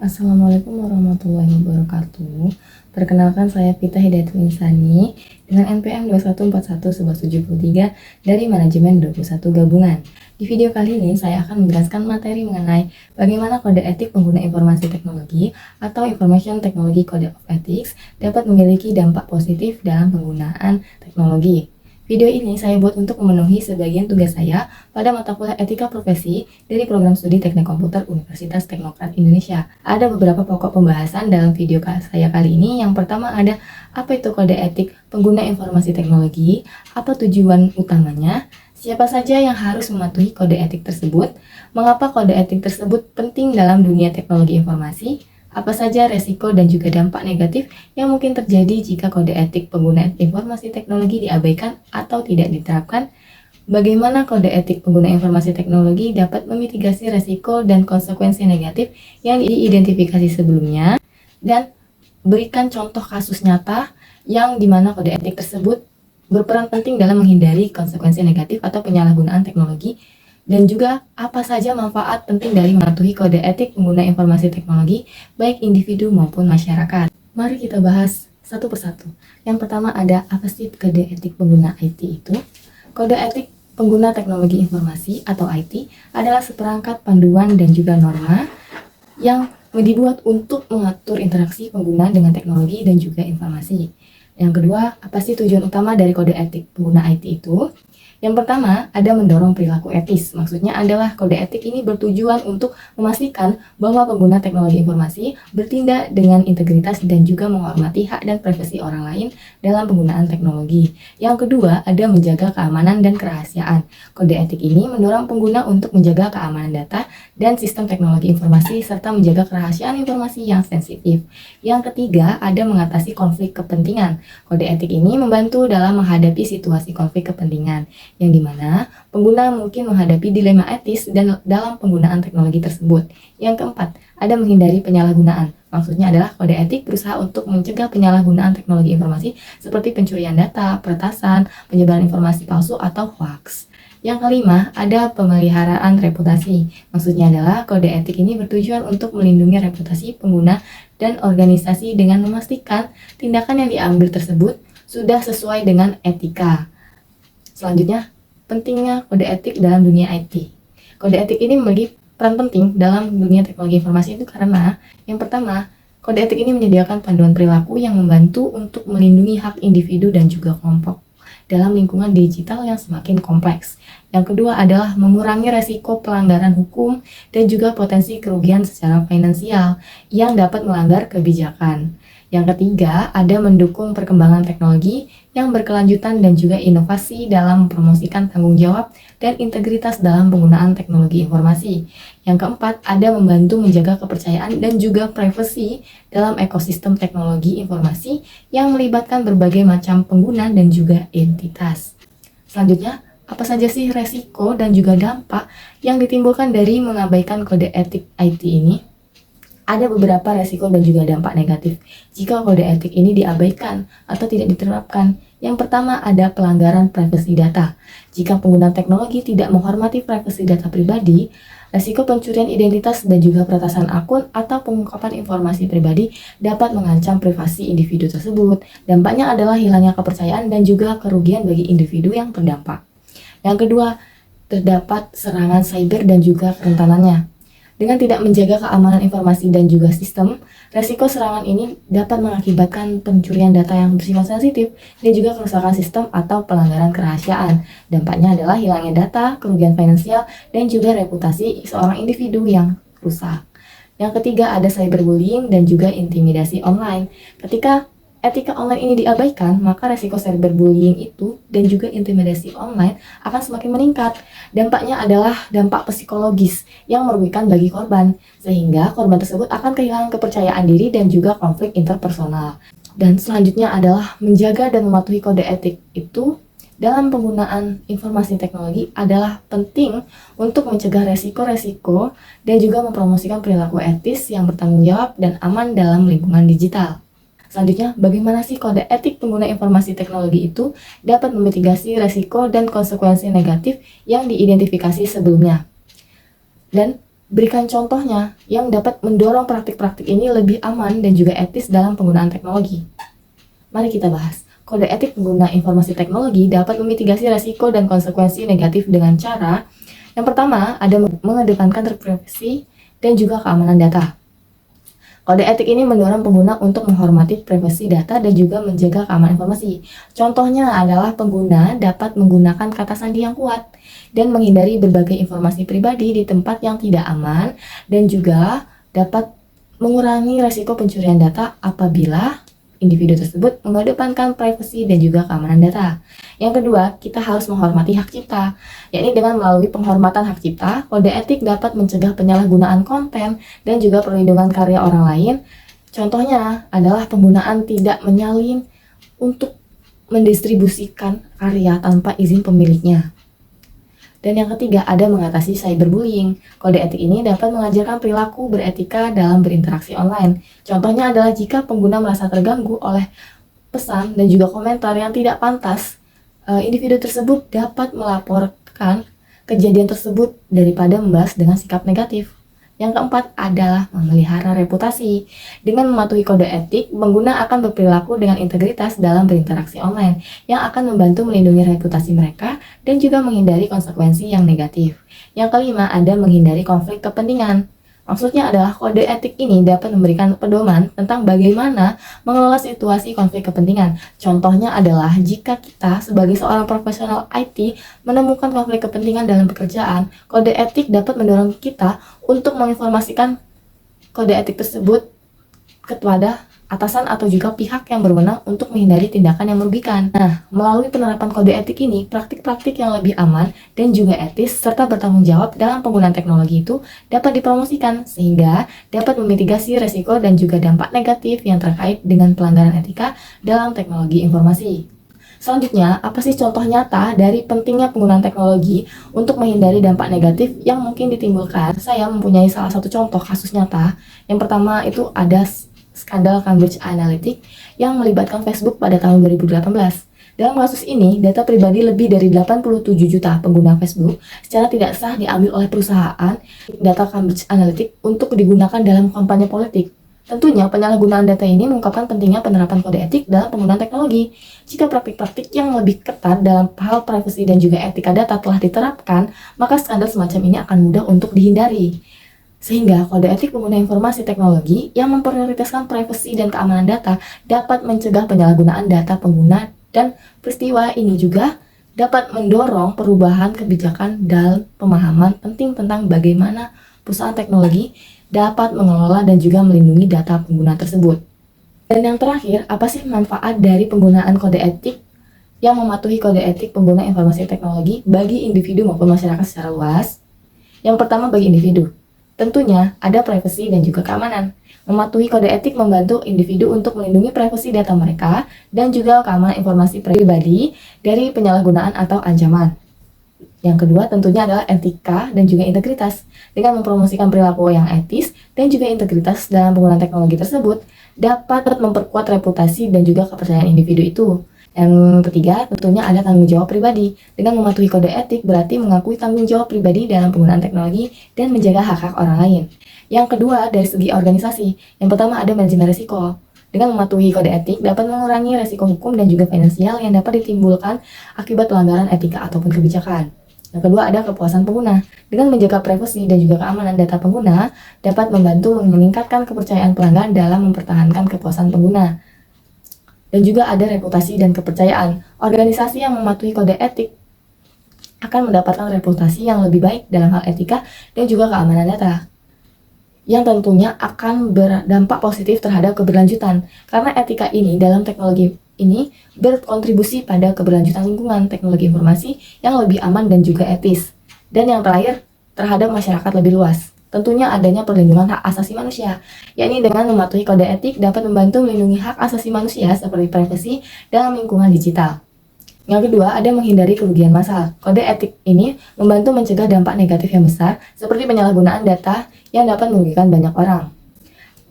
Assalamualaikum warahmatullahi wabarakatuh. Perkenalkan saya Vita Hidayatul Insani dengan NPM 2141-1173 dari Manajemen 21 Gabungan. Di video kali ini saya akan menjelaskan materi mengenai bagaimana kode etik pengguna informasi teknologi atau Information Technology Code of Ethics dapat memiliki dampak positif dalam penggunaan teknologi. Video ini saya buat untuk memenuhi sebagian tugas saya pada mata kuliah Etika Profesi dari Program Studi Teknik Komputer Universitas Teknokrat Indonesia. Ada beberapa pokok pembahasan dalam video saya kali ini. Yang pertama ada apa itu kode etik pengguna informasi teknologi, apa tujuan utamanya, siapa saja yang harus mematuhi kode etik tersebut, mengapa kode etik tersebut penting dalam dunia teknologi informasi, apa saja resiko dan juga dampak negatif yang mungkin terjadi jika kode etik pengguna informasi teknologi diabaikan atau tidak diterapkan, bagaimana kode etik pengguna informasi teknologi dapat memitigasi resiko dan konsekuensi negatif yang diidentifikasi sebelumnya, dan berikan contoh kasus nyata yang dimana kode etik tersebut berperan penting dalam menghindari konsekuensi negatif atau penyalahgunaan teknologi, dan juga apa saja manfaat penting dari mematuhi kode etik pengguna informasi teknologi, baik individu maupun masyarakat. Mari kita bahas satu persatu. Yang pertama ada apa sih kode etik pengguna IT itu? Kode etik pengguna teknologi informasi atau IT adalah seperangkat panduan dan juga norma yang dibuat untuk mengatur interaksi pengguna dengan teknologi dan juga informasi. Yang kedua, apa sih tujuan utama dari kode etik pengguna IT itu? Yang pertama, ada mendorong perilaku etis. Maksudnya adalah kode etik ini bertujuan untuk memastikan bahwa pengguna teknologi informasi bertindak dengan integritas dan juga menghormati hak dan privasi orang lain dalam penggunaan teknologi. Yang kedua, ada menjaga keamanan dan kerahasiaan. Kode etik ini mendorong pengguna untuk menjaga keamanan data dan sistem teknologi informasi serta menjaga kerahasiaan informasi yang sensitif. Yang ketiga, ada mengatasi konflik kepentingan. Kode etik ini membantu dalam menghadapi situasi konflik kepentingan, yang dimana pengguna mungkin menghadapi dilema etis dan dalam penggunaan teknologi tersebut. Yang keempat, ada menghindari penyalahgunaan. Maksudnya adalah kode etik berusaha untuk mencegah penyalahgunaan teknologi informasi seperti pencurian data, peretasan, penyebaran informasi palsu atau hoax. Yang kelima, ada pemeliharaan reputasi. Maksudnya adalah kode etik ini bertujuan untuk melindungi reputasi pengguna dan organisasi dengan memastikan tindakan yang diambil tersebut sudah sesuai dengan etika. Selanjutnya, pentingnya kode etik dalam dunia IT. Kode etik ini memiliki peran penting dalam dunia teknologi informasi itu karena yang pertama, kode etik ini menyediakan panduan perilaku yang membantu untuk melindungi hak individu dan juga kelompok dalam lingkungan digital yang semakin kompleks. Yang kedua adalah mengurangi resiko pelanggaran hukum dan juga potensi kerugian secara finansial yang dapat melanggar kebijakan. Yang ketiga, ada mendukung perkembangan teknologi yang berkelanjutan dan juga inovasi dalam mempromosikan tanggung jawab dan integritas dalam penggunaan teknologi informasi. Yang keempat, ada membantu menjaga kepercayaan dan juga privasi dalam ekosistem teknologi informasi yang melibatkan berbagai macam pengguna dan juga entitas. Selanjutnya, apa saja sih resiko dan juga dampak yang ditimbulkan dari mengabaikan kode etik IT ini? Ada beberapa resiko dan juga dampak negatif jika kode etik ini diabaikan atau tidak diterapkan. Yang pertama ada pelanggaran privasi data. Jika pengguna teknologi tidak menghormati privasi data pribadi, resiko pencurian identitas dan juga peretasan akun atau pengungkapan informasi pribadi dapat mengancam privasi individu tersebut. Dampaknya adalah hilangnya kepercayaan dan juga kerugian bagi individu yang terdampak. Yang kedua, terdapat serangan cyber dan juga kerentanannya. Dengan tidak menjaga keamanan informasi dan juga sistem, resiko serangan ini dapat mengakibatkan pencurian data yang bersifat sensitif dan juga kerusakan sistem atau pelanggaran kerahasiaan. Dampaknya adalah hilangnya data, kerugian finansial, dan juga reputasi seorang individu yang rusak. Yang ketiga ada cyberbullying dan juga intimidasi online. Ketika etika online ini diabaikan, maka resiko cyberbullying itu dan juga intimidasi online akan semakin meningkat. Dampaknya adalah dampak psikologis yang merugikan bagi korban, sehingga korban tersebut akan kehilangan kepercayaan diri dan juga konflik interpersonal. Dan selanjutnya adalah menjaga dan mematuhi kode etik itu dalam penggunaan informasi teknologi adalah penting untuk mencegah resiko-resiko dan juga mempromosikan perilaku etis yang bertanggung jawab dan aman dalam lingkungan digital. Selanjutnya, bagaimana sih kode etik pengguna informasi teknologi itu dapat memitigasi resiko dan konsekuensi negatif yang diidentifikasi sebelumnya? Dan berikan contohnya yang dapat mendorong praktik-praktik ini lebih aman dan juga etis dalam penggunaan teknologi. Mari kita bahas. Kode etik pengguna informasi teknologi dapat memitigasi risiko dan konsekuensi negatif dengan cara yang pertama, ada mengedepankan privasi dan juga keamanan data. Kode etik ini mendorong pengguna untuk menghormati privasi data dan juga menjaga keamanan informasi. Contohnya adalah pengguna dapat menggunakan kata sandi yang kuat dan menghindari berbagai informasi pribadi di tempat yang tidak aman, dan juga dapat mengurangi risiko pencurian data apabila individu tersebut mengedepankan privasi dan juga keamanan data. Yang kedua, kita harus menghormati hak cipta, yakni dengan melalui penghormatan hak cipta, kode etik dapat mencegah penyalahgunaan konten dan juga perlindungan karya orang lain. Contohnya adalah penggunaan tidak menyalin untuk mendistribusikan karya tanpa izin pemiliknya. Dan yang ketiga, ada mengatasi cyberbullying. Kode etik ini dapat mengajarkan perilaku beretika dalam berinteraksi online. Contohnya adalah jika pengguna merasa terganggu oleh pesan dan juga komentar yang tidak pantas, individu tersebut dapat melaporkan kejadian tersebut daripada membahas dengan sikap negatif. Yang keempat adalah memelihara reputasi. Dengan mematuhi kode etik, pengguna akan berperilaku dengan integritas dalam berinteraksi online, yang akan membantu melindungi reputasi mereka dan juga menghindari konsekuensi yang negatif. Yang kelima, ada menghindari konflik kepentingan. Maksudnya adalah kode etik ini dapat memberikan pedoman tentang bagaimana mengelola situasi konflik kepentingan. Contohnya adalah jika kita sebagai seorang profesional IT menemukan konflik kepentingan dalam pekerjaan, kode etik dapat mendorong kita untuk menginformasikan kode etik tersebut kepada atasan atau juga pihak yang berwenang untuk menghindari tindakan yang merugikan. Nah, melalui penerapan kode etik ini, praktik-praktik yang lebih aman dan juga etis serta bertanggung jawab dalam penggunaan teknologi itu dapat dipromosikan sehingga dapat memitigasi resiko dan juga dampak negatif yang terkait dengan pelanggaran etika dalam teknologi informasi. Selanjutnya, apa sih contoh nyata dari pentingnya penggunaan teknologi untuk menghindari dampak negatif yang mungkin ditimbulkan? Saya mempunyai salah satu contoh kasus nyata. Yang pertama itu ada skandal Cambridge Analytica yang melibatkan Facebook pada tahun 2018. Dalam kasus ini, data pribadi lebih dari 87 juta pengguna Facebook secara tidak sah diambil oleh perusahaan data Cambridge Analytica untuk digunakan dalam kampanye politik. Tentunya penyalahgunaan data ini mengungkapkan pentingnya penerapan kode etik dalam penggunaan teknologi. Jika praktik-praktik yang lebih ketat dalam hal privasi dan juga etika data telah diterapkan, maka skandal semacam ini akan mudah untuk dihindari. Sehingga kode etik pengguna informasi teknologi yang memprioritaskan privasi dan keamanan data dapat mencegah penyalahgunaan data pengguna, dan peristiwa ini juga dapat mendorong perubahan kebijakan dalam pemahaman penting tentang bagaimana perusahaan teknologi dapat mengelola dan juga melindungi data pengguna tersebut. Dan yang terakhir, apa sih manfaat dari penggunaan kode etik yang mematuhi kode etik pengguna informasi teknologi bagi individu maupun masyarakat secara luas? Yang pertama, bagi individu, tentunya ada privasi dan juga keamanan. Mematuhi kode etik membantu individu untuk melindungi privasi data mereka dan juga keamanan informasi pribadi dari penyalahgunaan atau ancaman. Yang kedua tentunya adalah etika dan juga integritas. Dengan mempromosikan perilaku yang etis dan juga integritas dalam penggunaan teknologi tersebut dapat memperkuat reputasi dan juga kepercayaan individu itu. Yang ketiga tentunya ada tanggung jawab pribadi. Dengan mematuhi kode etik berarti mengakui tanggung jawab pribadi dalam penggunaan teknologi dan menjaga hak-hak orang lain. Yang kedua dari segi organisasi, yang pertama ada manajemen risiko. Dengan mematuhi kode etik dapat mengurangi risiko hukum dan juga finansial yang dapat ditimbulkan akibat pelanggaran etika ataupun kebijakan. Yang kedua ada kepuasan pengguna. Dengan menjaga privasi dan juga keamanan data pengguna dapat membantu meningkatkan kepercayaan pelanggan dalam mempertahankan kepuasan pengguna. Dan juga ada reputasi dan kepercayaan. Organisasi yang mematuhi kode etik akan mendapatkan reputasi yang lebih baik dalam hal etika dan juga keamanan data, yang tentunya akan berdampak positif terhadap keberlanjutan. Karena etika ini dalam teknologi ini berkontribusi pada keberlanjutan lingkungan teknologi informasi yang lebih aman dan juga etis. Dan yang terakhir, terhadap masyarakat lebih luas. Tentunya adanya perlindungan hak asasi manusia, yakni dengan mematuhi kode etik dapat membantu melindungi hak asasi manusia seperti privasi dalam lingkungan digital. Yang kedua, ada menghindari kerugian massal. Kode etik ini membantu mencegah dampak negatif yang besar seperti penyalahgunaan data yang dapat merugikan banyak orang.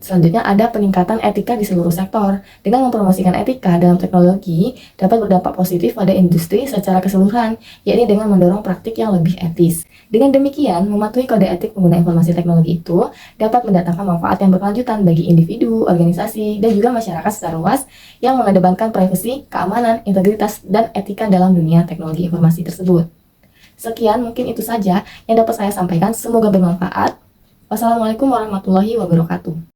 Selanjutnya ada peningkatan etika di seluruh sektor. Dengan mempromosikan etika dalam teknologi dapat berdampak positif pada industri secara keseluruhan, yakni dengan mendorong praktik yang lebih etis. Dengan demikian, mematuhi kode etik pengguna informasi teknologi itu dapat mendatangkan manfaat yang berkelanjutan bagi individu, organisasi, dan juga masyarakat secara luas yang mengedepankan privasi, keamanan, integritas, dan etika dalam dunia teknologi informasi tersebut. Sekian, mungkin itu saja yang dapat saya sampaikan. Semoga bermanfaat. Wassalamualaikum warahmatullahi wabarakatuh.